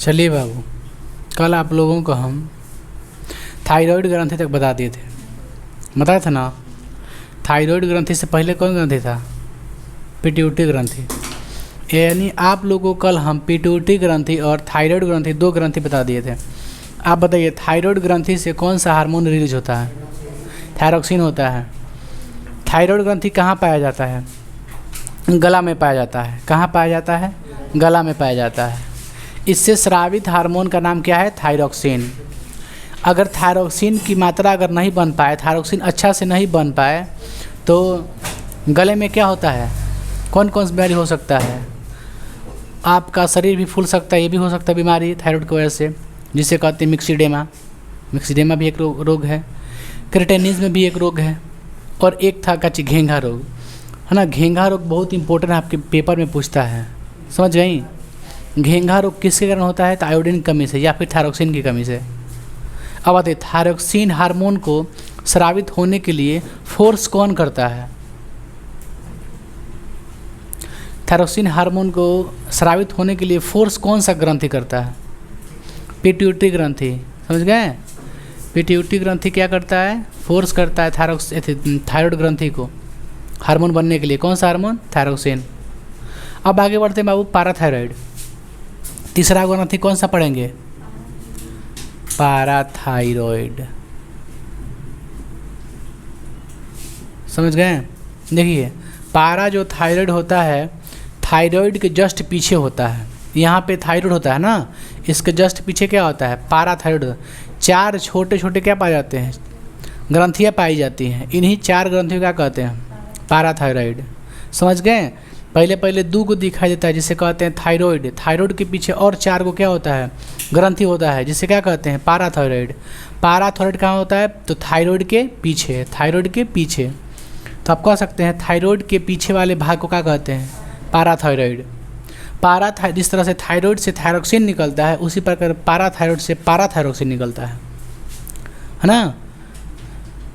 चलिए बाबू, कल आप लोगों को हम थायराइड ग्रंथि तक बता दिए थे, बताया था ना। थायराइड ग्रंथि से पहले कौन ग्रंथि था? पिट्यूटरी ग्रंथि। यानी आप लोगों को कल हम पिट्यूटरी ग्रंथि और थायराइड ग्रंथि, दो ग्रंथि बता दिए थे। आप बताइए, थायराइड ग्रंथि से कौन सा हार्मोन रिलीज होता है? थायरोक्सिन होता है। थायराइड ग्रंथि कहाँ पाया जाता है? गला में पाया जाता है। कहाँ पाया जाता है? गला में पाया जाता है। इससे स्रावित हार्मोन का नाम क्या है? थायरोक्सिन। अगर थायरोक्सिन की मात्रा अगर नहीं बन पाए, थायरोक्सिन अच्छा से नहीं बन पाए, तो गले में क्या होता है? कौन कौन सी बीमारी हो सकता है? आपका शरीर भी फूल सकता है, ये भी हो सकता है बीमारी थायराइड की वजह से, जिसे कहते हैं मिक्सिडेमा। मिक्सिडेमा भी एक रोग है। क्रेटेनिज्म भी एक रोग है। और एक था घेंघा रोग, है ना। घेंघा रोग बहुत इंपॉर्टेंट है, आपके पेपर में पूछता है, समझ गई। घेंघा रोग किसके कारण होता है? तो आयोडीन की कमी से या फिर थायरोक्सिन की कमी से। अब आते, थायरोक्सिन हार्मोन को स्रावित होने के लिए फोर्स कौन करता है? थायरोक्सिन हार्मोन को स्रावित होने के लिए फोर्स कौन सा ग्रंथि करता है? पिट्यूटरी ग्रंथि, समझ गए। पिट्यूटरी ग्रंथि क्या करता है? फोर्स करता है थायराइड ग्रंथि को हार्मोन बनने के लिए। कौन सा हार्मोन? थायरोक्सिन। अब आगे बढ़ते हैं बाबू, पैराथायराइड। तीसरा ग्रंथि कौन सा पढ़ेंगे? पैराथायरॉइड, समझ गए। देखिए, पारा जो थायराइड होता है, थायराइड के जस्ट पीछे होता है। यहाँ पे थायराइड होता है ना, इसके जस्ट पीछे क्या होता है? पैराथायरॉइड। चार छोटे छोटे क्या पाए जाते हैं? ग्रंथियाँ पाई जाती हैं। इन्हीं चार ग्रंथियों क्या कहते हैं? पैराथायरॉइड, समझ गए। पहले पहले दो को दिखाई देता है, जिसे कहते हैं थायराइड। थायराइड के पीछे और चार को क्या होता है? ग्रंथि होता है, जिसे क्या कहते हैं? पैराथायरॉइड। पैराथायरॉइड कहाँ होता है? तो थायराइड के पीछे। थायराइड के पीछे, तो आप कह सकते हैं थायराइड के पीछे वाले भाग को क्या कहते हैं? पैराथायरॉइड। जिस तरह से थायराइड से थायरोक्सिन निकलता है, उसी प्रकार पैराथायरॉइड से पैराथायरोक्सिन निकलता है ना।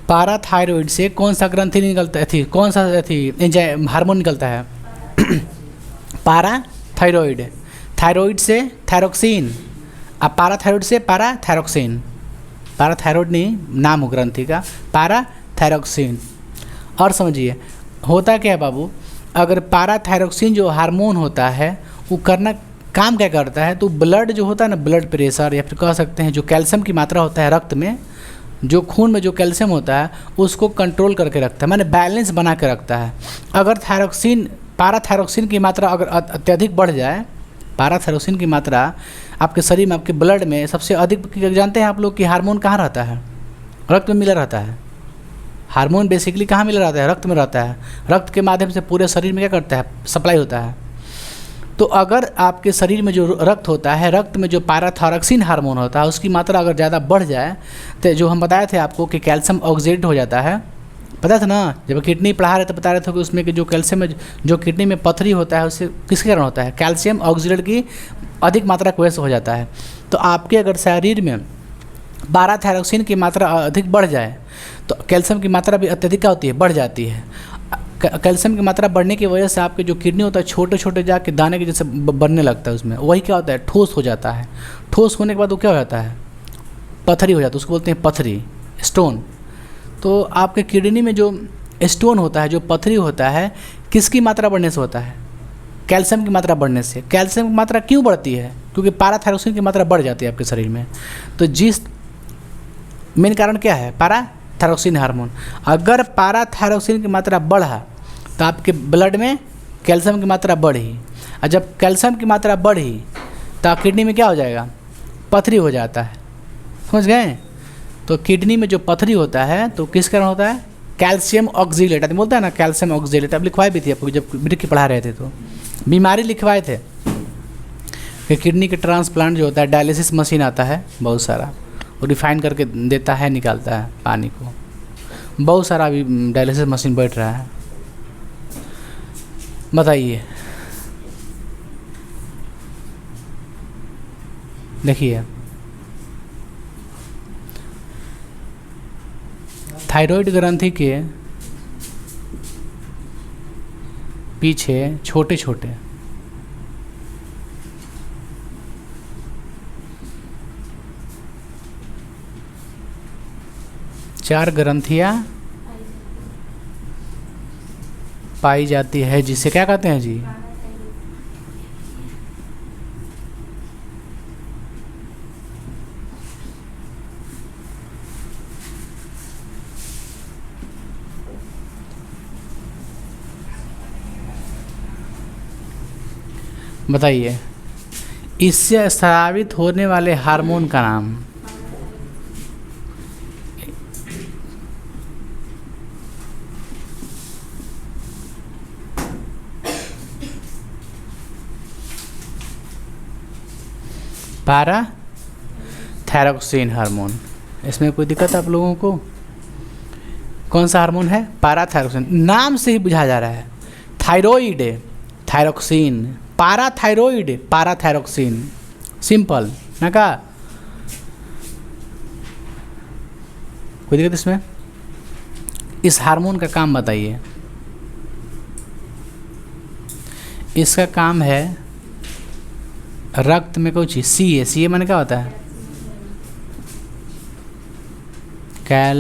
पैराथायरॉइड से कौन सा ग्रंथि निकलता है? कौन सा हार्मोन निकलता है? पैराथायरॉइड। थायराइड से थायरोक्सिन, अब पैराथायरॉइड से पैराथायरोक्सिन। पैराथायरॉइड नहीं नाम हो ग्रंथि का, पैराथायरोक्सिन। और समझिए, होता क्या है बाबू, अगर पैराथायरोक्सिन जो हार्मोन होता है, वो काम क्या करता है? तो ब्लड जो होता है ना, ब्लड प्रेशर, या फिर कह सकते हैं जो कैल्शियम की मात्रा होता है रक्त में, जो खून में जो कैल्शियम होता है, उसको कंट्रोल करके रखता है, माने बैलेंस बना के रखता है। अगर पैराथायरोक्सिन की मात्रा अगर अत्यधिक बढ़ जाए, पैराथायरोक्सिन की मात्रा आपके शरीर में, आपके ब्लड में सबसे अधिक, जानते हैं आप लोग कि हार्मोन कहाँ रहता है? रक्त में मिला रहता है। हार्मोन बेसिकली कहाँ मिला रहता है? रक्त में रहता है। रक्त के माध्यम से पूरे शरीर में क्या करता है? सप्लाई होता है। तो अगर आपके शरीर में जो रक्त होता है, रक्त में जो पैराथायरोक्सिन हार्मोन होता है, उसकी मात्रा अगर ज़्यादा बढ़ जाए, तो जो हम बताए थे आपको कि कैल्शियम ऑक्सीडेट हो जाता है, पता था ना। जब किडनी पढ़ा रहे तो बता रहे थे कि उसमें कि जो कैल्शियम में, जो किडनी में पथरी होता है, उससे किसके कारण होता है? कैल्शियम ऑक्सीडेट की अधिक मात्रा की वजह से हो जाता है। तो आपके अगर शरीर में पैराथायरोक्सिन की मात्रा अधिक बढ़ जाए, तो कैल्शियम की मात्रा भी अत्यधिक क्या होती है? बढ़ जाती है। कैल्शियम की मात्रा बढ़ने की वजह से आपके जो किडनी होता है, छोटे छोटे जाके दाने के जैसे बनने लगता है, उसमें वही क्या होता है? ठोस हो जाता है। ठोस होने के बाद वो क्या हो जाता है? पथरी हो जाता है, उसको बोलते हैं पथरी, स्टोन। तो आपके किडनी में जो स्टोन होता है, जो पथरी होता है, किसकी मात्रा बढ़ने से होता है? कैल्शियम की मात्रा बढ़ने से। कैल्शियम की मात्रा क्यों बढ़ती है? क्योंकि पैराथायरोक्सिन की मात्रा बढ़ जाती है आपके शरीर में। तो मेन कारण क्या है? पैराथायरोक्सिन हार्मोन। अगर पैराथायरोक्सिन की मात्रा बढ़ा, तो आपके ब्लड में कैल्शियम की मात्रा बढ़ी, और जब कैल्शियम की मात्रा बढ़ी, तो किडनी में क्या हो जाएगा? पथरी हो जाता है, समझ गए। तो किडनी में जो पथरी होता है, तो किस कारण होता है? कैल्शियम ऑक्सीलेट, आदमी बोलता है ना कैल्शियम ऑक्सीलेट। अब लिखवाई भी थी आपको, जब ब्रिक की पढ़ा रहे थे तो बीमारी लिखवाए थे कि किडनी के ट्रांसप्लांट जो होता है, डायलिसिस मशीन आता है बहुत सारा, वो रिफाइन करके देता है, निकालता है पानी को। बहुत सारा अभी डायलिसिस मशीन बैठ रहा है। बताइए, देखिए, थायराइड ग्रंथि के पीछे छोटे छोटे 4 ग्रंथियाँ पाई जाती है, जिसे क्या कहते हैं जी? बताइए, इससे स्रावित होने वाले हार्मोन का नाम? पैराथायरॉक्सिन हार्मोन। इसमें कोई दिक्कत है आप लोगों को? कौन सा हार्मोन है? पैराथायरॉक्सिन। नाम से ही बुझा जा रहा है, थायरॉइड, थायरॉक्सिन, पैराथायरॉइड, पैराथायरॉक्सिन, सिंपल ना का? कोई दिक्कत इसमें? इस हार्मोन का काम बताइए। इसका काम है रक्त में कुछ सी है माने क्या होता है? कैल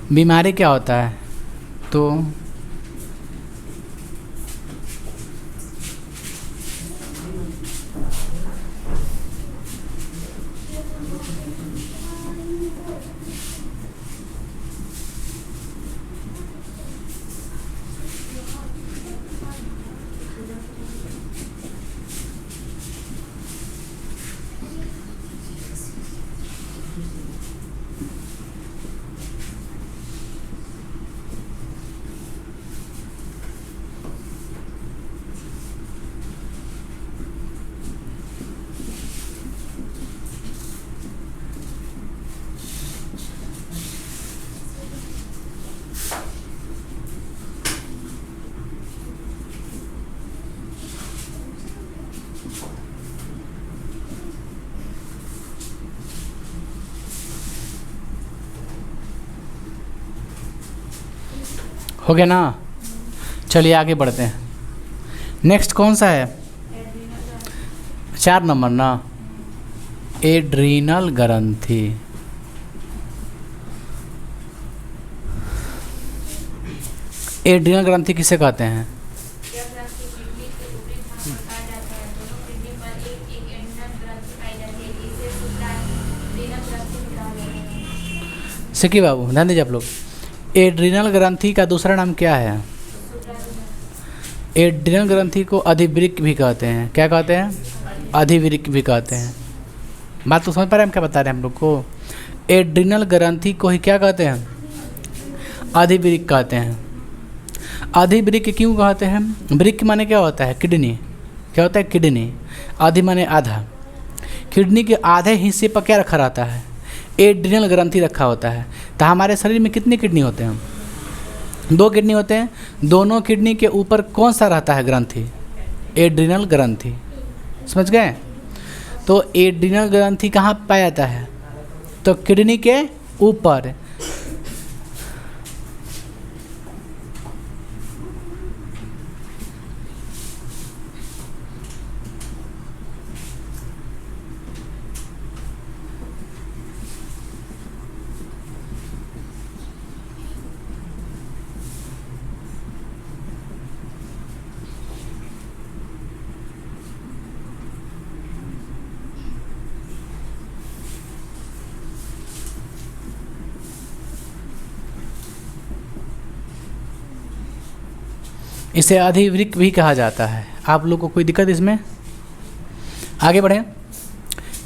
बीमारी क्या होता है? तो हो गया ना? चलिए आगे बढ़ते हैं। नेक्स्ट कौन सा है? 4 नंबर ना, एड्रीनल ग्रंथि। एड्रीनल ग्रंथि किसे कहते हैं? सिकी बाबू ध्यान दीजिए आप लोग। एड्रीनल ग्रंथि का दूसरा नाम क्या है? एड्रीनल ग्रंथि को अधिवृक्क भी कहते हैं। क्या कहते हैं? अधिवृक्क भी कहते हैं। बात तो समझ पा रहे हैं हम क्या बता रहे हैं हम लोग को? एड्रीनल ग्रंथि को ही क्या कहते हैं? अधिवृक्क कहते हैं। अधिवृक्क क्यों कहते हैं? वृक्क माने क्या होता है? किडनी। क्या होता है? किडनी। अधि माने आधा। किडनी के आधे हिस्से पर क्या रखा रहता है? एड्रीनल ग्रंथि रखा होता है। तो हमारे शरीर में कितने किडनी होते हैं? 2 किडनी होते हैं। दोनों किडनी के ऊपर कौन सा रहता है ग्रंथि? एड्रीनल ग्रंथि। समझ गए? तो एड्रीनल ग्रंथि कहाँ पाया जाता है? तो किडनी के ऊपर। इसे अधिवृक्क भी कहा जाता है। आप लोग को कोई दिक्कत इसमें? आगे बढ़ें।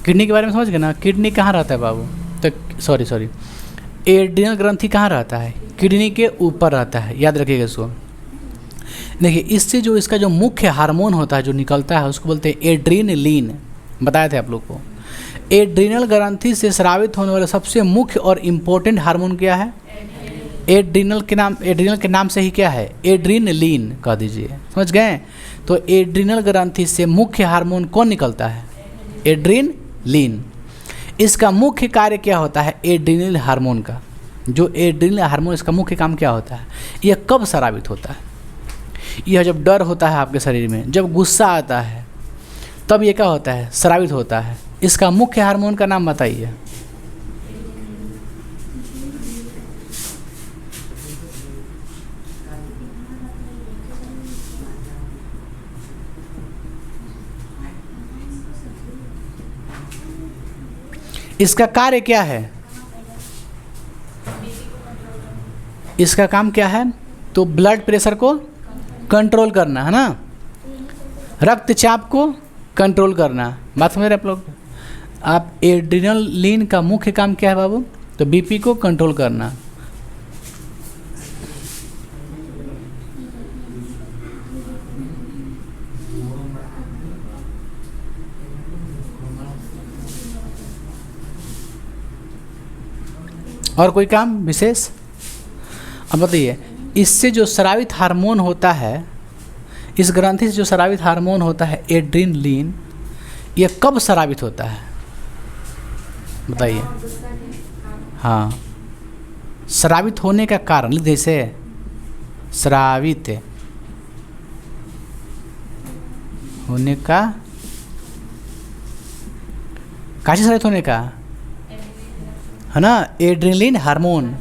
किडनी के बारे में समझ गए ना? किडनी कहाँ रहता है बाबू? तो सॉरी एड्रीनल ग्रंथि कहाँ रहता है? किडनी के ऊपर रहता है। याद रखिएगा इसको। देखिए, इससे जो इसका जो मुख्य हार्मोन होता है जो निकलता है उसको बोलते हैं एड्रीनलिन। बताए थे आप लोग को। एड्रीनल ग्रंथि से स्रावित होने वाला सबसे मुख्य और इम्पोर्टेंट हार्मोन क्या है? एड्रीनल के नाम से ही क्या है? एड्रीनलिन कह दीजिए, समझ गए? तो एड्रीनल ग्रंथि से मुख्य हार्मोन कौन निकलता है? एड्रीनलिन। इसका मुख्य कार्य क्या होता है एड्रीनल हार्मोन का? जो एड्रीनल हार्मोन, इसका मुख्य काम क्या होता है? यह कब स्रावित होता है? यह जब डर होता है आपके शरीर में, जब गुस्सा आता है, तब ये क्या होता है? स्रावित होता है। इसका मुख्य हार्मोन का नाम बताइए। इसका कार्य क्या है? इसका काम क्या है? तो ब्लड प्रेशर को कंट्रोल करना है ना, रक्तचाप को कंट्रोल करना। बात समझ रहे आप लोग? आप एड्रीनलिन का मुख्य काम क्या है बाबू? तो बीपी को कंट्रोल करना। और कोई काम विशेष? अब बताइए, इससे जो स्रावित हार्मोन होता है, इस ग्रंथि से जो स्रावित हार्मोन होता है एड्रीनलिन, यह कब स्रावित होता है बताइए? हाँ, स्रावित होने का कारण, जैसे स्रावित होने का, कैसे स्रावित होने का है ना? Adrenaline hormone.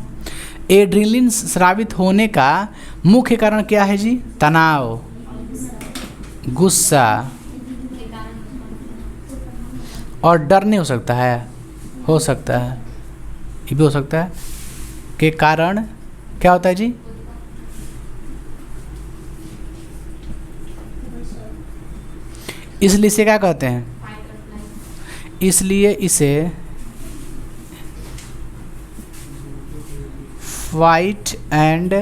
एड्रीनलिन स्रावित होने का मुख्य कारण क्या है जी? तनाव, गुस्सा और डर नहीं हो सकता है? हो सकता है, ये भी हो सकता है। के कारण क्या होता है जी? इसलिए इसे क्या कहते हैं? इसलिए इसे फाइट एंड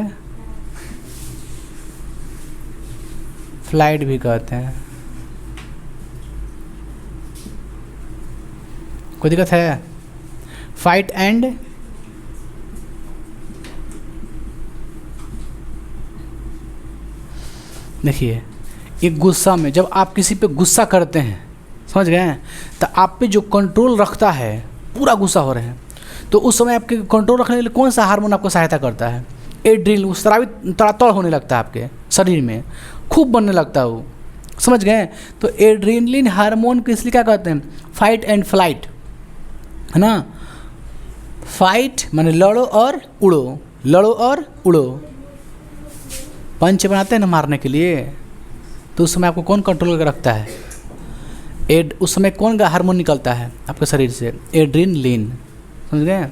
फ्लाइट भी कहते हैं। कोई दिक्कत है? फाइट एंड देखिए, एक गुस्सा में जब आप किसी पे गुस्सा करते हैं, समझ गए हैं, तो आप पे जो कंट्रोल रखता है, पूरा गुस्सा हो रहे हैं, तो उस समय आपके कंट्रोल रखने के लिए कौन सा हार्मोन आपको सहायता करता है? एड्रीनलिन। स्रावित तड़ातड़ होने लगता है आपके शरीर में, खूब बनने लगता है वो, समझ गए? तो एड्रीनलिन हार्मोन को इसलिए क्या कहते हैं? फाइट एंड फ्लाइट, है ना? फाइट माने लड़ो और उड़ो, लड़ो और उड़ो। पंच बनाते हैं ना मारने के लिए, तो उस समय आपको कौन कंट्रोल करके रखता है? उस समय कौन का हार्मोन निकलता है आपके शरीर से? एड्रीनलिन, समझ गए?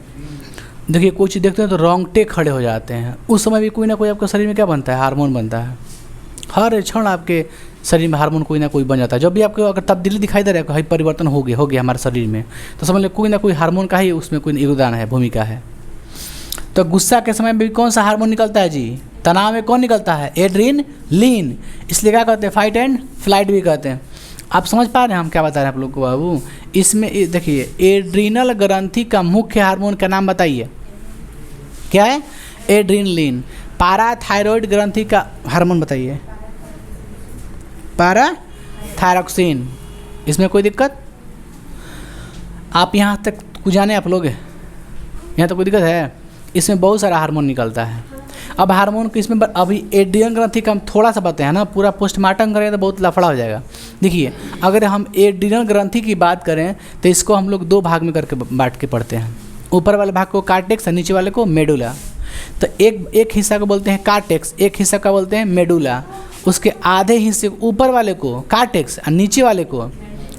देखिए, कोई चीज़ देखते हैं तो रोंगटे खड़े हो जाते हैं, उस समय भी कोई ना कोई आपके शरीर में क्या बनता है? हार्मोन बनता है। हर क्षण आपके शरीर में हार्मोन कोई ना कोई बन जाता है। जब भी आपको अगर तब्दीली दिखाई दे रहा है, परिवर्तन हो गया हमारे शरीर में, तो समझ लो कोई ना कोई हार्मोन का ही उसमें कोई योगदान है, भूमिका है। तो गुस्सा के समय में भी कौन सा हार्मोन निकलता है जी? तनाव में कौन निकलता है? एड्रीनलिन। इसलिए क्या कहते हैं? फाइट एंड फ्लाइट भी कहते हैं। आप समझ पा रहे हैं हम क्या बता रहे हैं आप लोग को बाबू? इसमें देखिए, एड्रीनल ग्रंथि का मुख्य हार्मोन का नाम बताइए, क्या है? एड्रीनलिन। पाराथायरॉयड ग्रंथि का हार्मोन बताइए, पैराथायरॉक्सिन। इसमें कोई दिक्कत? आप यहाँ तक कुछ जाने आप लोग? यहाँ तो कोई दिक्कत है? इसमें बहुत सारा हार्मोन निकलता है। अब हार्मोन को इसमें अभी एड्रीनल ग्रंथि का हम थोड़ा सा बताएं ना, पूरा पोस्टमार्टम करें तो बहुत लफड़ा हो जाएगा। देखिए, अगर हम एड्रीनल ग्रंथि की बात करें तो इसको हम लोग दो भाग में करके बांट के पढ़ते हैं। ऊपर वाले भाग को कार्टेक्स और नीचे वाले को मेडुला। तो एक हिस्सा को बोलते हैं कार्टेक्स, एक हिस्सा का बोलते हैं मेडुला। उसके आधे हिस्से ऊपर वाले को कार्टेक्स और नीचे वाले को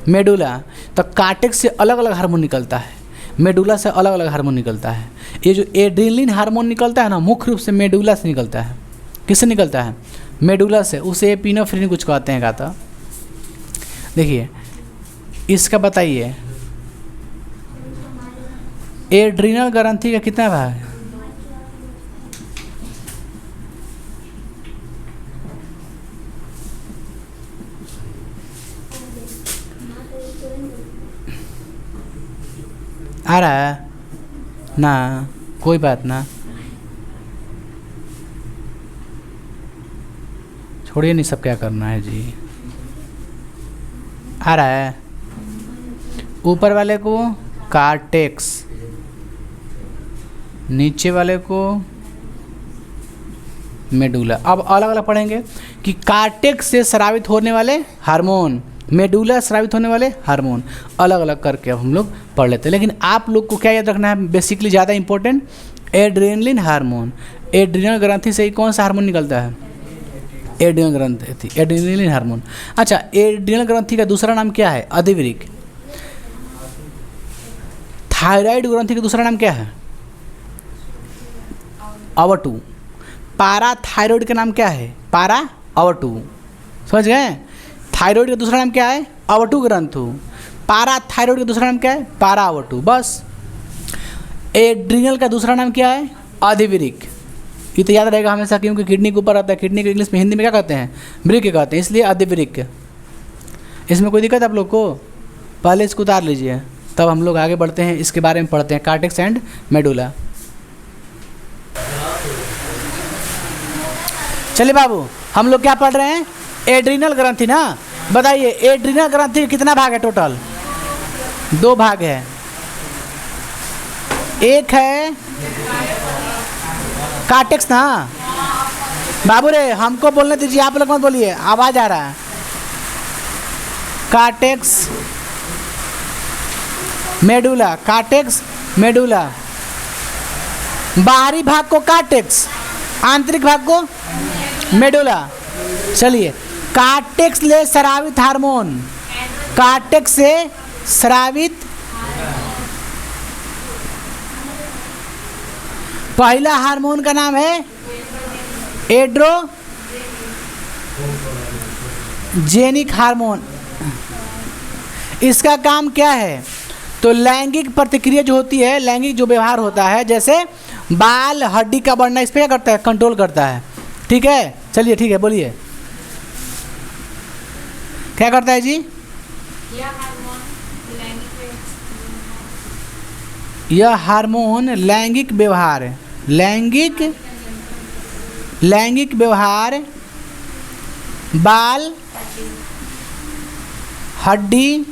मेडुला। तो कार्टेक्स से अलग अलग हार्मोन निकलता है, मेडुला से अलग अलग हार्मोन निकलता है। ये जो एड्रीनलिन हार्मोन निकलता है ना, मुख्य रूप से मेडुला से निकलता है। किससे निकलता है? मेडुला से। उसे एपिनेफ्रिन कुछ कहते हैं कहता। देखिए, इसका बताइए, एड्रीनल ग्रंथि का कितना भाग है? आ रहा है ना, कोई बात ना, छोड़िए नहीं, सब क्या करना है जी। आ रहा है, ऊपर वाले को कार्टेक्स, नीचे वाले को मेडुला। अब अलग अलग पढ़ेंगे कि कार्टेक्स से स्रावित होने वाले हार्मोन, मेडुला स्रावित होने वाले हार्मोन, अलग अलग करके अब हम लोग पढ़ लेते हैं। लेकिन आप लोग को क्या याद रखना है बेसिकली ज़्यादा इंपॉर्टेंट, एड्रेनलिन हार्मोन। एड्रीनल ग्रंथि से ही कौन सा हार्मोन निकलता है? एड्रीनल ग्रंथि, एड्रेनलिन हार्मोन। अच्छा, एड्रीनल ग्रंथि का दूसरा नाम क्या है? अधिवृक्क। थायराइड ग्रंथि का दूसरा नाम क्या है? अवटु। पाराथायरॉइड का नाम क्या है? पारा अवटु। समझ गए? थायराइड का दूसरा नाम क्या है? अवटु ग्रंथु। पाराथायरॉइड का दूसरा नाम क्या है? पारा अवटु। बस। एड्रीनल का दूसरा नाम क्या है? अधिवृक्क। ये तो याद रहेगा हमेशा, क्योंकि किडनी के ऊपर आता है। किडनी को इंग्लिश में, हिंदी में क्या कहते हैं? वृक्क कहते हैं, इसलिए अधिवृक्क। इसमें कोई दिक्कत आप लोग को? पहले इसको उतार लीजिए, तब हम लोग आगे बढ़ते हैं, इसके बारे में पढ़ते हैं, कार्टेक्स एंड मेडुला। चलिए बाबू, हम लोग क्या पढ़ रहे हैं? एड्रीनल ग्रंथि ना। बताइए, एड्रीनल ग्रंथि कितना भाग है टोटल? 2 भाग है। एक है कार्टेक्स ना। बाबू रे, हमको बोलने दीजिए, आप लोग मत बोलिए, आवाज आ रहा है। Cortex medulla, cortex medulla. बाहरी भाग को कार्टेक्स, आंतरिक भाग को मेडुला। चलिए, कार्टेक्स ले स्रावित हार्मोन, कार्टेक्स से स्रावित पहला हार्मोन का नाम है एड्रोजेनिक हार्मोन। इसका काम क्या है? तो लैंगिक प्रतिक्रिया जो होती है, लैंगिक जो व्यवहार होता है, जैसे बाल, हड्डी का बढ़ना, इस पर क्या करता है? कंट्रोल करता है। ठीक है, चलिए ठीक है, बोलिए क्या करता है जी? यह हार्मोन लैंगिक व्यवहार, लैंगिक व्यवहार, बाल, हड्डी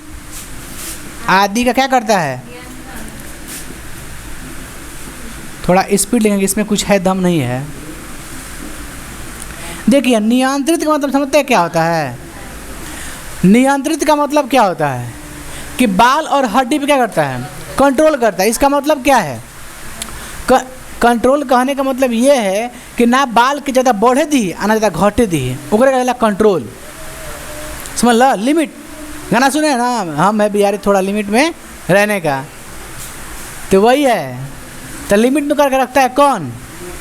आदि का क्या करता है? थोड़ा स्पीड लेंगे, इसमें कुछ है दम नहीं है। देखिए, नियंत्रित का मतलब समझते हैं क्या होता है? नियंत्रित का मतलब क्या होता है? कि बाल और हड्डी पे क्या करता है? कंट्रोल करता है। इसका मतलब क्या है? कंट्रोल कहने का मतलब ये है कि ना बाल के ज़्यादा बढ़े दी, ना ज़्यादा घटे दी, ओकरे कहला कंट्रोल। समझ लो, लिमिट। गाना सुने ना, हम है बिहारी, थोड़ा लिमिट में रहने का, तो वही है। तो लिमिट में करके रखता है कौन?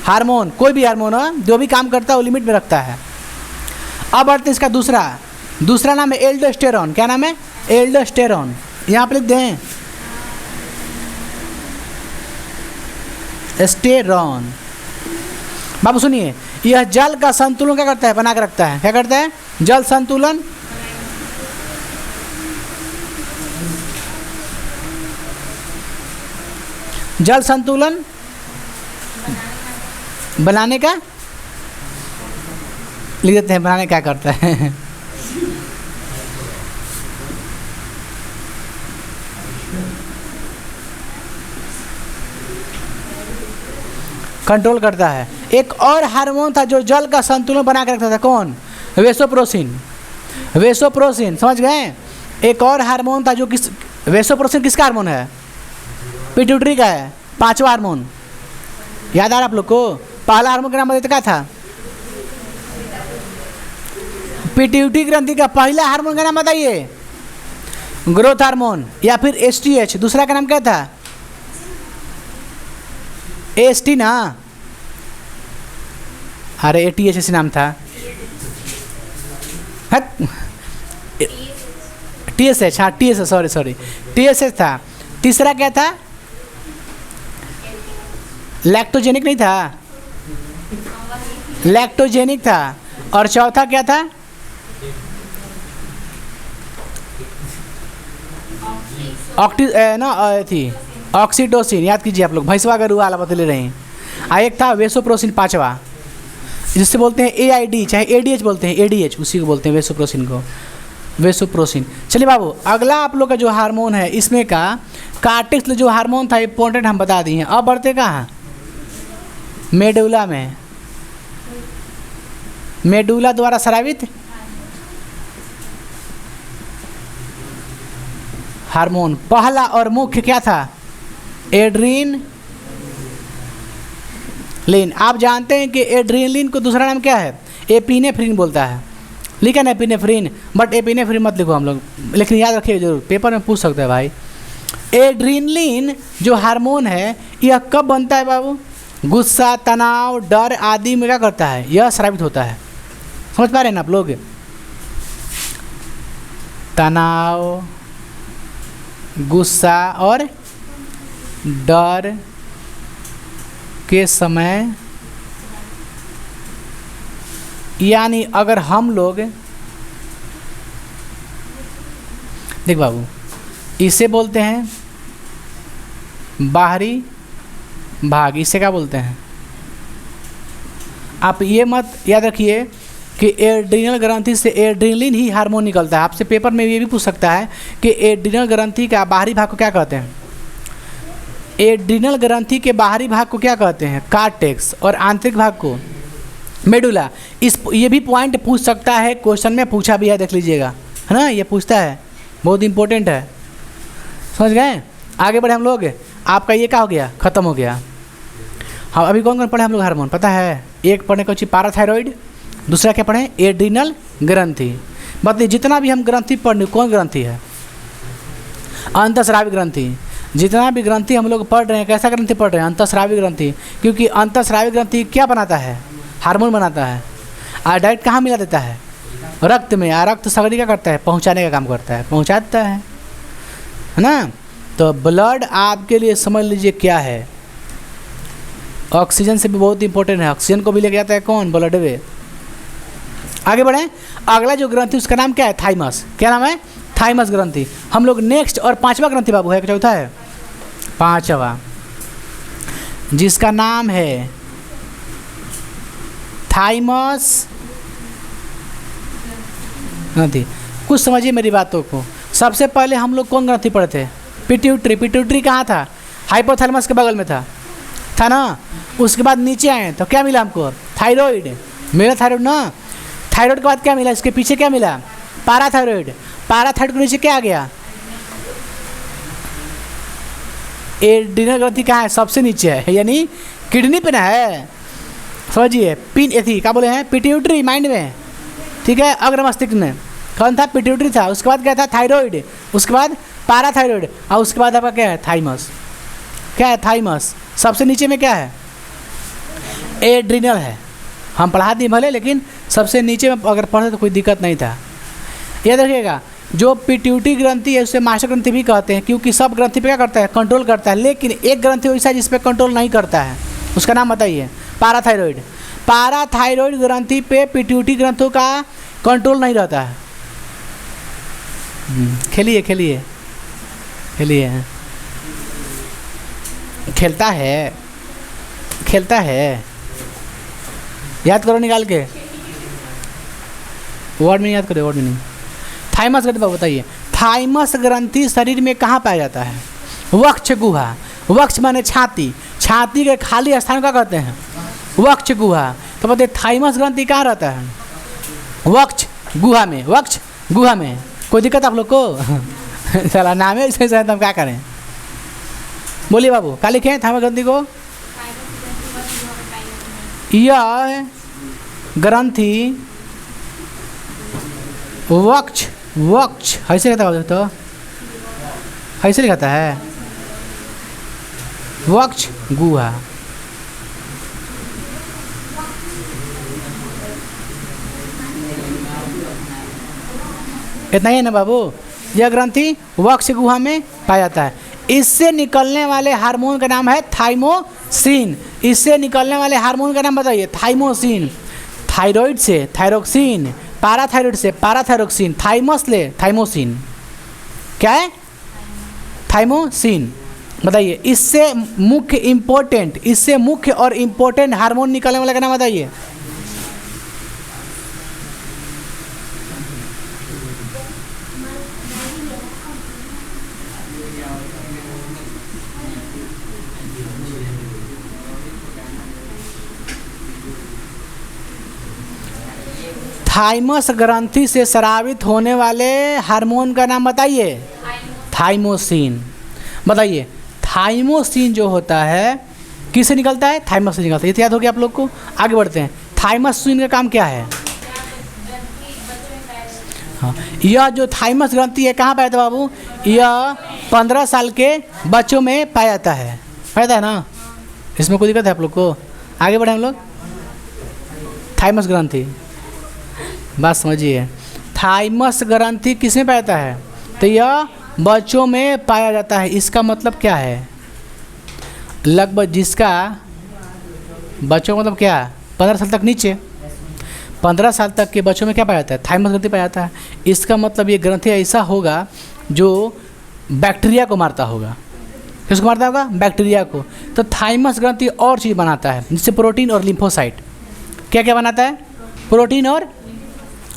हार्मोन। कोई भी हार्मोन हो, जो भी काम करता है वो लिमिट में रखता है। अब बढ़ते इसका दूसरा नाम है एल्डोस्टेरॉन। क्या नाम है? एल्डोस्टेरॉन। यहाँ पर लिख दें एस्टेरॉन। बाबू सुनिए, यह जल का संतुलन क्या करता है? बना के रखता है। क्या करता है? जल संतुलन। जल संतुलन बनाने का लिख देते हैं, बनाने क्या करता है? कंट्रोल करता है। एक और हार्मोन था जो जल का संतुलन बना कर रखता था, कौन? वेसोप्रोसिन। वेसोप्रोसिन, समझ गए? एक और हार्मोन था जो वेसोप्रोसिन किसका हार्मोन है? पिट्यूटरी का है। 5वां हार्मोन याद आ रहा आप लोग को? पहला हार्मोन का नाम बताते क्या था? पिट्यूटरी ग्रंथि का पहला हार्मोन का नाम बताइए। ग्रोथ हार्मोन या फिर एसटीएच। दूसरा का नाम क्या था? एसटी ना, अरे एटीएच ऐसे नाम था। टीएसएच, हाँ टीएसएच, सॉरी टीएसएच था। तीसरा क्या था? लैक्टोजेनिक नहीं था, लैक्टोजेनिक था। और चौथा क्या था? ऑक्टी ना थी ऑक्सीटोसिन, याद कीजिए आप लोग, भैंसवा का रुआ वाला बतले रहे हैं। एक था वेसोप्रोसिन, पांचवा, जिससे बोलते हैं AID, चाहे ADH बोलते हैं, ADH उसी को बोलते हैं, वेसोप्रोसिन को, वेसोप्रोसिन। चलिए बाबू, अगला आप लोग का जो हार्मोन है इसमें का कार्टेक्स जो हार्मोन था इंपॉर्टेंट हम बता दिए हैं। अब बढ़ते कहाँ, मेडुला में, मेडुला द्वारा स्रावित हार्मोन पहला और मुख्य क्या था, एड्रीनलिन। आप जानते हैं कि एड्रीनलिन को दूसरा नाम क्या है, एपिनेफ्रिन बोलता है, लिखा ना एपिनेफ्रिन, बट एपिनेफ्रिन मत लिखो हम लोग, लेकिन याद रखिए जरूर, पेपर में पूछ सकते हैं भाई। एड्रीनलिन जो हार्मोन है यह कब बनता है बाबू, गुस्सा, तनाव, डर आदि में क्या करता है, यह स्रावित होता है। समझ पा रहे हैं ना आप लोग, तनाव, गुस्सा और डर के समय, यानी अगर हम लोग देख बाबू, इसे बोलते हैं बाहरी भाग, इसे क्या बोलते हैं, आप ये मत याद रखिए कि एड्रीनल ग्रंथि से एड्रीनलिन ही हार्मोन निकलता है। आपसे पेपर में ये भी पूछ सकता है कि एड्रीनल ग्रंथि का बाहरी भाग को क्या कहते हैं, एड्रीनल ग्रंथि के बाहरी भाग को क्या कहते हैं, कार्टेक्स, और आंतरिक भाग को मेडुला। ये भी पॉइंट पूछ सकता है, क्वेश्चन में पूछा भी है, देख लीजिएगा, है ना, ये पूछता है, बहुत इंपॉर्टेंट है। समझ गए, आगे बढ़े हम लोग। आपका ये क्या हो गया, ख़त्म हो गया। हाँ, अभी कौन कौन पढ़े हम लोग हार्मोन, पता है, एक पढ़े कौन सी, पाराथायरॉइड, दूसरा क्या पढ़े, एड्रीनल ग्रंथि। बताइए जितना भी हम ग्रंथि पढ़ने, कौन ग्रंथि है, अंतःस्रावी ग्रंथि। जितना भी ग्रंथि हम लोग पढ़ रहे हैं, कैसा ग्रंथि पढ़ रहे हैं, अंतःस्रावी ग्रंथि, क्योंकि अंतःस्रावी ग्रंथि क्या बनाता है, हार्मोन बनाता है। और डायरेक्ट कहाँ मिला देता है, रक्त में, और रक्त सगड़ी क्या करता है, पहुँचाने का काम करता है, पहुँचा देता है ना। तो ब्लड आपके लिए समझ लीजिए क्या है, ऑक्सीजन से भी बहुत इंपॉर्टेंट है, ऑक्सीजन को भी लेके जाता है कौन, ब्लड वे। आगे बढ़ें, अगला जो ग्रंथि उसका नाम क्या है, थाइमस। क्या नाम है, थाइमस ग्रंथि। हम लोग नेक्स्ट, और पांचवा ग्रंथि बाबू है, चौथा है, पांचवा, जिसका नाम है थाइमस ग्रंथि। कुछ समझिए मेरी बातों को। सबसे पहले हम लोग कौन ग्रंथि पढ़े थे, पिट्यूटरी। पिट्यूटरी कहाँ था, हाइपोथैलेमस के बगल में था ना। उसके बाद नीचे आए तो क्या मिला हमको, थायराइड मिला, थायराइड ना। थायराइड के बाद क्या मिला, इसके पीछे क्या मिला, पाराथायराइड। पाराथायराइड के नीचे क्या आ गया, एड्रीनल ग्रंथि कहाँ है, सबसे नीचे है, यानी किडनी पे ना है, समझिए। पिन एथी क्या बोले हैं, पिट्यूटरी माइंड में, ठीक है, अग्र मस्तिष्क में कौन था, पिट्यूटरी था। उसके बाद क्या था, थायराइड, उसके बाद पाराथायराइड, और उसके बाद आपका क्या है, थाइमस। क्या है, थाइमस। सबसे नीचे में क्या है, एड्रीनल है। हम पढ़ा दिए भले, लेकिन सबसे नीचे में अगर पढ़े तो कोई दिक्कत नहीं था। याद रखिएगा, जो पिट्यूटरी ग्रंथि है उसे मास्टर ग्रंथि भी कहते हैं, क्योंकि सब ग्रंथि पे क्या करता है, कंट्रोल करता है। लेकिन एक ग्रंथि वैसा है जिस पे कंट्रोल नहीं करता है, उसका नाम बताइए, पाराथायराइड। पाराथायराइड ग्रंथि पे पिट्यूटरी ग्रंथों का कंट्रोल नहीं रहता है। खेलिए खेलिए खेलिए, खेलता है, खेलता है, याद करो निकाल के, वर्ड में याद करो, वर्ड में नहीं। थाइमस ग्रंथि बताइए, थाइमस ग्रंथि शरीर में कहाँ पाया जाता है, वक्ष गुहा। वक्ष माने छाती, छाती के खाली स्थान का कहते हैं वक्ष गुहा। तो बताइए थाइमस ग्रंथि कहाँ रहता है, वक्ष गुहा में। वक्ष गुहा में कोई दिक्कत आप लोग को चला नाम है इसमें, हम क्या करें, बोलिए बाबू, क्या लिखें थाइमस ग्रंथि को, यह ग्रंथि वक्ष, वक्ष ऐसे लिखता है, तो ऐसे लिखता है, वक्ष गुहा। इतना ही है ना बाबू, यह ग्रंथि वक्ष गुहा में पाया जाता है। इससे निकलने वाले हार्मोन का नाम है थाइमोसिन। इससे निकलने वाले हार्मोन का नाम बताइए, थाइमोसिन। थायराइड से थायरोक्सिन, पाराथायराइड से पाराथायरोक्सिन, थाइमस ले थाइमोसिन। क्या है, थाइमोसिन। बताइए इससे मुख्य और इम्पोर्टेंट हार्मोन निकलने वाला का नाम बताइए। थाइमस ग्रंथि से स्रावित होने वाले हार्मोन का नाम बताइए। थाइमोसिन। बताइए थाइमोसिन जो होता है किससे निकलता है? थाइमस से निकलता है। ये तो याद हो गया आप लोग को। आगे बढ़ते हैं। थाइमोसिन का काम क्या है? हाँ, यह जो थाइमस ग्रंथि है कहाँ पाया जाता है बाबू? यह 15 साल के बच्चों में पाया जाता है। पाया जाता है ना? इसमें कोई दिक्कत है आप लोग को? आगे बढ़े हम लोग। थाइमस ग्रंथि बात समझिए। थाइमस ग्रंथि किसमें पाया जाता है? तो यह बच्चों में पाया जाता है। इसका मतलब क्या है? लगभग जिसका बच्चों का मतलब क्या? 15 साल तक नीचे, 15 साल तक के बच्चों में क्या पाया जाता है? थाइमस ग्रंथि पाया जाता है। इसका मतलब ये ग्रंथि ऐसा होगा जो बैक्टीरिया को मारता होगा। किसको मारता होगा? बैक्टीरिया को। तो थाइमस ग्रंथि और चीज़ बनाता है जिससे प्रोटीन और लिम्फोसाइट। क्या क्या बनाता है? प्रोटीन और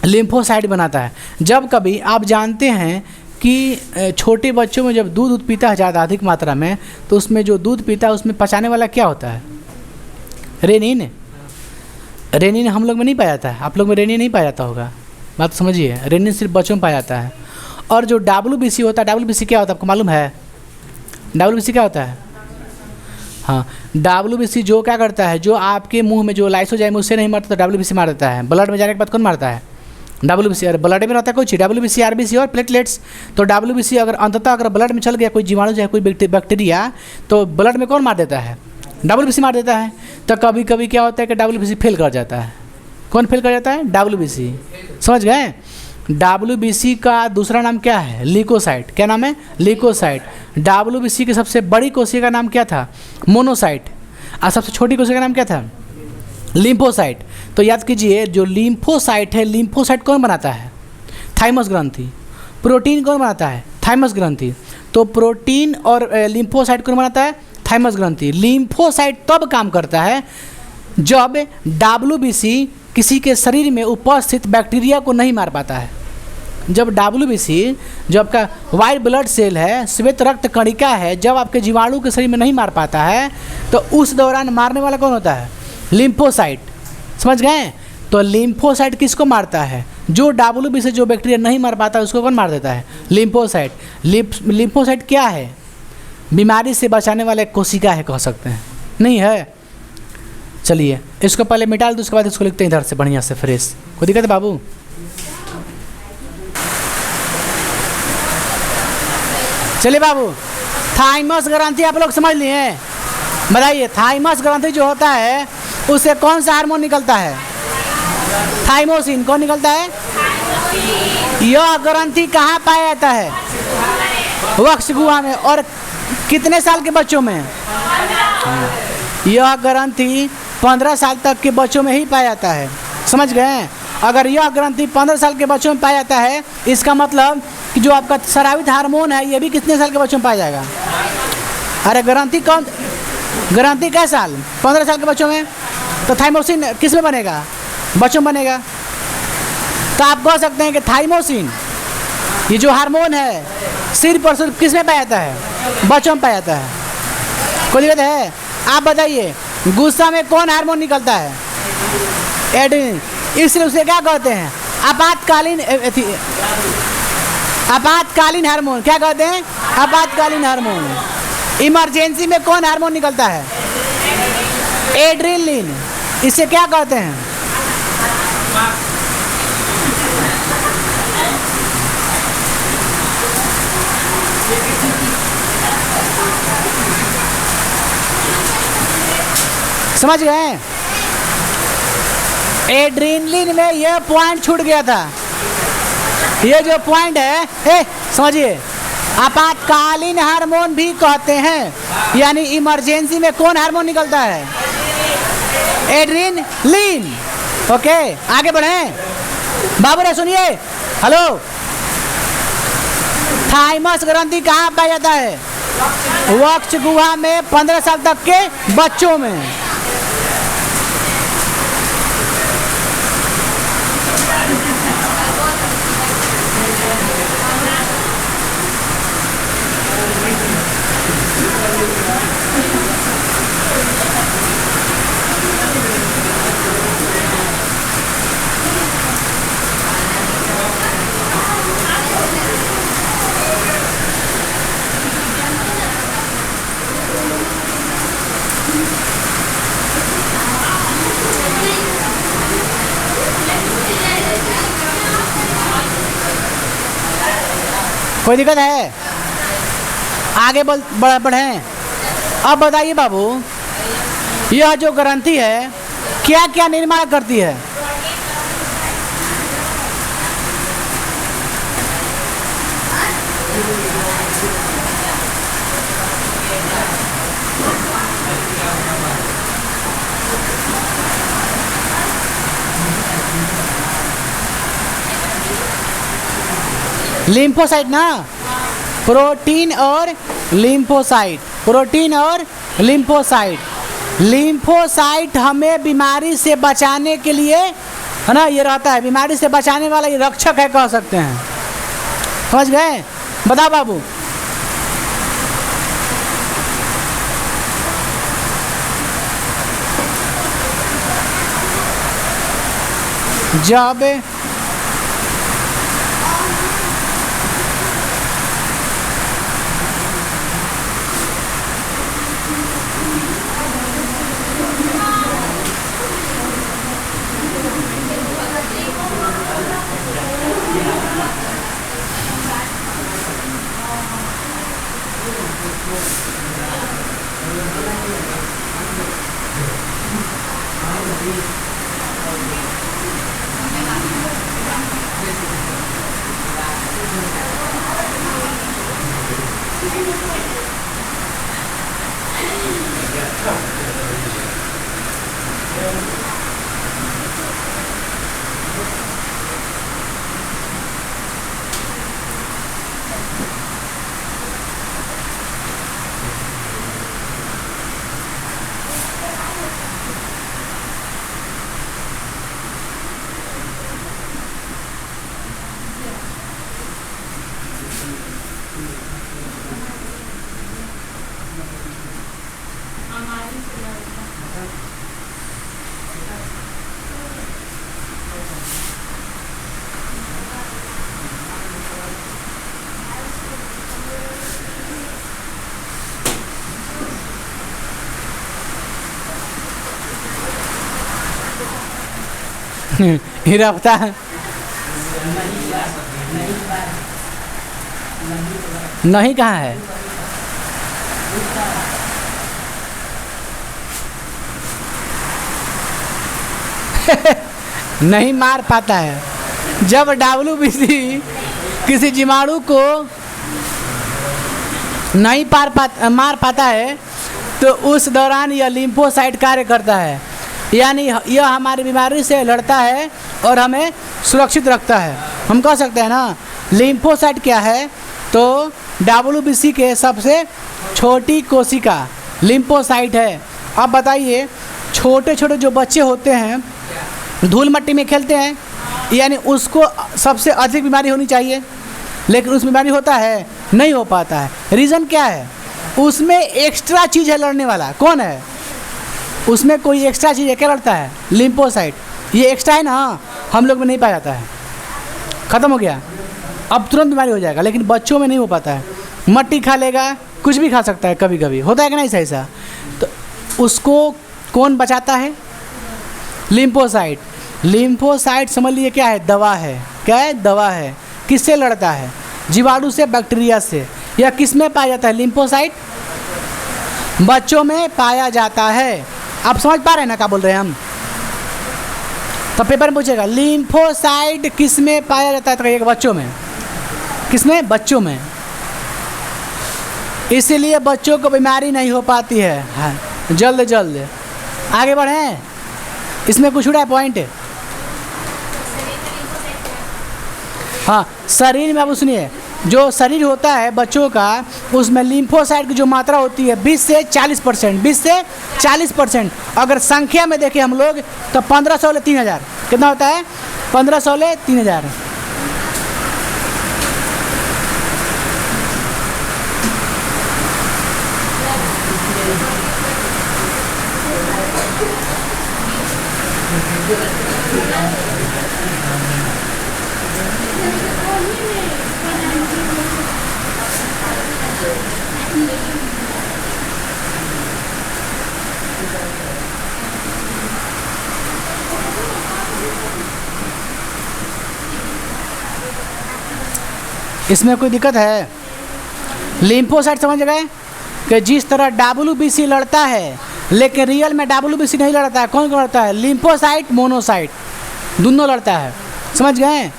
लिम्फोसाइट बनाता है। जब कभी आप जानते हैं कि छोटे बच्चों में जब दूध पीता है ज़्यादा अधिक मात्रा में, तो उसमें जो दूध पीता है उसमें पचाने वाला क्या होता है? रेनिन। रेनिन हम लोग में नहीं पाया जाता है। आप लोग में रेनिन नहीं पाया जाता होगा। बात समझिए। रेनिन सिर्फ बच्चों में पाया जाता है। और जो WBC होता है, WBC क्या होता है आपको मालूम है? WBC क्या होता है? हाँ, WBC जो क्या करता है, जो आपके मुंह में जो लाइसोजाइम उससे नहीं मारता तो WBC मार देता है। ब्लड में जाने के बाद कौन मारता है? WBC। और ब्लड में रहता है कोई चीज़, WBC, RBC और प्लेटलेट्स। तो WBC अगर अंततः अगर ब्लड में चल गया कोई जीवाणु चाहे कोई बैक्टीरिया, तो ब्लड में कौन मार देता है? WBC मार देता है। तो कभी कभी क्या होता है कि WBC फेल कर जाता है। कौन फेल कर जाता है? WBC। समझ गए? WBC का दूसरा नाम क्या है? ल्यूकोसाइट। क्या नाम है? ल्यूकोसाइट। WBC की सबसे बड़ी कोशिका का नाम क्या था? मोनोसाइट। और सबसे छोटी कोशिका का नाम क्या था? लिम्फोसाइट। तो याद कीजिए जो लिम्फोसाइट है, लिम्फोसाइट कौन बनाता है? थाइमस ग्रंथि। प्रोटीन कौन बनाता है? थाइमस ग्रंथि। तो प्रोटीन और लिम्फोसाइट कौन बनाता है? थाइमस ग्रंथि। लिम्फोसाइट तब काम करता है जब WBC किसी के शरीर में उपस्थित बैक्टीरिया को नहीं मार पाता है। जब WBC, जो आपका वाइट ब्लड सेल है, श्वेत रक्त कणिका है, जब आपके जीवाणु के शरीर में नहीं मार पाता है, तो उस दौरान मारने वाला कौन होता है? लिम्फोसाइट। समझ गए? तो लिम्फोसाइट किसको मारता है? जो WBC जो बैक्टीरिया नहीं मार पाता उसको कौन मार देता है? लिम्फोसाइट। लिम्फोसाइट क्या है? बीमारी से बचाने वाले कोशिका है, कह सकते हैं। नहीं है? चलिए इसको पहले मिटा दो, उसके बाद इसको लिखते हैं इधर से बढ़िया से फ्रेश। कोई दिक्कत है बाबू? चलिए बाबू, थाइमस ग्रंथि आप लोग समझ लिए? बताइए थाइमस ग्रंथि जो होता है उससे कौन सा हार्मोन निकलता है? थाइमोसिन। कौन निकलता है? यह ग्रंथि कहाँ पाया जाता है? वक्ष गुहा में। और कितने साल के बच्चों में? यह ग्रंथि 15 साल तक के बच्चों में ही पाया जाता है। समझ गए? अगर यह ग्रंथि 15 साल के बच्चों में पाया जाता है, इसका मतलब कि जो आपका स्रावित हार्मोन है ये भी कितने साल के बच्चों में पाया जाएगा? अरे ग्रंथि कौन? ग्रंथि कै साल? 15 साल के बच्चों में। तो थाइमोसिन किस में बनेगा? बच्चों में बनेगा। तो आप कह सकते हैं कि थाइमोसिन ये जो हार्मोन है सिर्फ और सिर्फ किस में पाया जाता है? बच्चों में पाया जाता है। कोई दिक्कत है? आप बताइए गुस्सा में कौन हार्मोन निकलता है? एड्रेनलिन। इसलिए उसे क्या कहते हैं? आपातकालीन हार्मोन। क्या कहते हैं? आपातकालीन हार्मोन। इमरजेंसी में कौन हार्मोन निकलता है? एड्रेनलिन। इसे क्या कहते हैं? समझ गए? एड्रेनलिन में यह पॉइंट छूट गया था। ये जो पॉइंट है समझिए, आपातकालीन हार्मोन भी कहते हैं। यानी इमरजेंसी में कौन हार्मोन निकलता है? एड्रेनलिन। ओके आगे बढ़े बाबू रे, सुनिए। हेलो, थाइमस ग्रंथि कहाँ पाया जाता है? वक्ष गुहा में 15 साल तक के बच्चों में। कोई दिक्कत है? आगे बढ़ें। अब बताइए बाबू, यह जो ग्रंथि है क्या क्या निर्माण करती है? लिम्फोसाइट ना, प्रोटीन और लिम्फोसाइट, प्रोटीन और लिम्फोसाइट। लिम्फोसाइट हमें बीमारी से बचाने के लिए, है ना, ये रहता है बीमारी से बचाने वाला, ये रक्षक है कह सकते हैं। समझ गए? बताओ बाबू। जब हीरा पता है? नहीं कहाँ है? नहीं मार पाता है। जब WBC किसी जीवाणु को नहीं मार पाता है तो उस दौरान यह लिम्फोसाइट कार्य करता है, यानी यह हमारी बीमारी से लड़ता है और हमें सुरक्षित रखता है। हम कह सकते हैं ना, लिम्फोसाइट क्या है? तो WBC के सबसे छोटी कोशिका लिम्फोसाइट है। अब बताइए, छोटे छोटे जो बच्चे होते हैं धूल मट्टी में खेलते हैं, यानी उसको सबसे अधिक बीमारी होनी चाहिए, लेकिन उस बीमारी होता है नहीं हो पाता है। रीज़न क्या है? उसमें एक्स्ट्रा चीज़ है लड़ने वाला। कौन है? उसमें कोई एक्स्ट्रा चीज़ है, क्या लड़ता है? लिम्फोसाइट। ये एक्स्ट्रा है ना, हम लोग में नहीं पाया जाता है। ख़त्म हो गया, अब तुरंत बीमारी हो जाएगा, लेकिन बच्चों में नहीं हो पाता है। मट्टी खा लेगा, कुछ भी खा सकता है, कभी कभी होता है कि नहीं ऐसा? तो उसको कौन बचाता है? लिम्फोसाइट। लिम्फोसाइट समझ लीजिए क्या है? दवा है। क्या है? दवा है। किससे लड़ता है? जीवाणु से, बैक्टीरिया से। या किस में पाया जाता है लिम्फोसाइट? बच्चों में पाया जाता है। आप समझ पा रहे हैं ना क्या बोल रहे हैं हम? तो पेपर में पूछेगा लिम्फोसाइट किस में पाया जाता है, तो कहिएगा बच्चों में। किस में? बच्चों में। इसीलिए बच्चों को बीमारी नहीं हो पाती है। हाँ, जल्द आगे बढ़ें। इसमें कुछ उड़ा है पॉइंट? हाँ, शरीर में अब सुनिए, जो शरीर होता है बच्चों का, उसमें लिम्फोसाइट की जो मात्रा होती है 20 से 40%, 20 से 40%। अगर संख्या में देखें हम लोग तो 1500 ले 3000 कितना होता है, 1500 ले 3000। इसमें कोई दिक्कत है? लिम्फोसाइट समझ गए कि जिस तरह WBC लड़ता है, लेकिन रियल में WBC नहीं लड़ता है। कौन कौन लड़ता है? लिम्फोसाइट, मोनोसाइट, दोनों लड़ता है। समझ गए?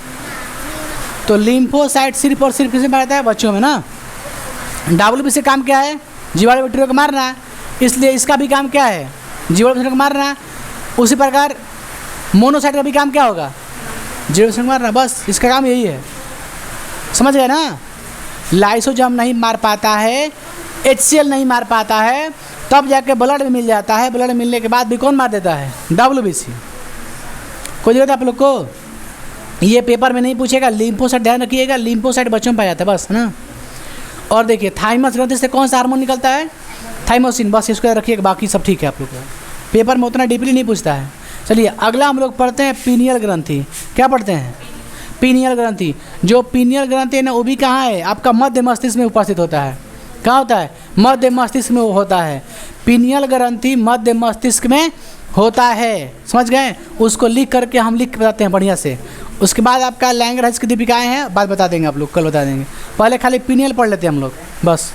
तो लिम्फोसाइट सिर्फ और सिर्फ किसमें रहता है? बच्चों में ना। WBC काम क्या है? जीवाणु बैक्टीरिया को मारना, इसलिए इसका भी काम क्या है? जीवाणु बैक्टीरिया को मारना। उसी प्रकार मोनोसाइट का भी काम क्या होगा? जीवाणु बैक्टीरिया को मारना, बस इसका काम यही है। समझ गए ना? लाइसोजाइम नहीं मार पाता है, HCl नहीं मार पाता है, तब जाके ब्लड में मिल जाता है। ब्लड मिलने के बाद भी कौन मार देता है? WBC। कोई जरूरत है आप लोग को? ये पेपर में नहीं पूछेगा। लिम्फोसाइट ध्यान रखिएगा, लिम्फोसाइट बच्चों में पाया जाता है, बस है ना। और देखिए थाइमस ग्रंथि से कौन सा हार्मोन निकलता है? थाइमोसिन। बस इसको रखिएगा, बाकी सब ठीक है आप लोग को। पेपर में उतना डीपली नहीं पूछता है। चलिए अगला हम लोग पढ़ते हैं पीनियल ग्रंथि। क्या पढ़ते हैं? पीनियल ग्रंथि। जो पीनियल ग्रंथि है ना, वो भी कहाँ है? आपका मध्य मस्तिष्क में उपस्थित होता है। कहाँ होता है? मध्य मस्तिष्क में होता है। पीनियल ग्रंथि मध्य मस्तिष्क में होता है। समझ गए? उसको लिख करके हम लिख बताते हैं बढ़िया से। उसके बाद आपका लैंगिक रहस्य की दीपिकाएँ हैं, बाद बता देंगे आप लोग, कल बता देंगे। पहले खाली पीनियल पढ़ लेते हैं हम लोग, बस।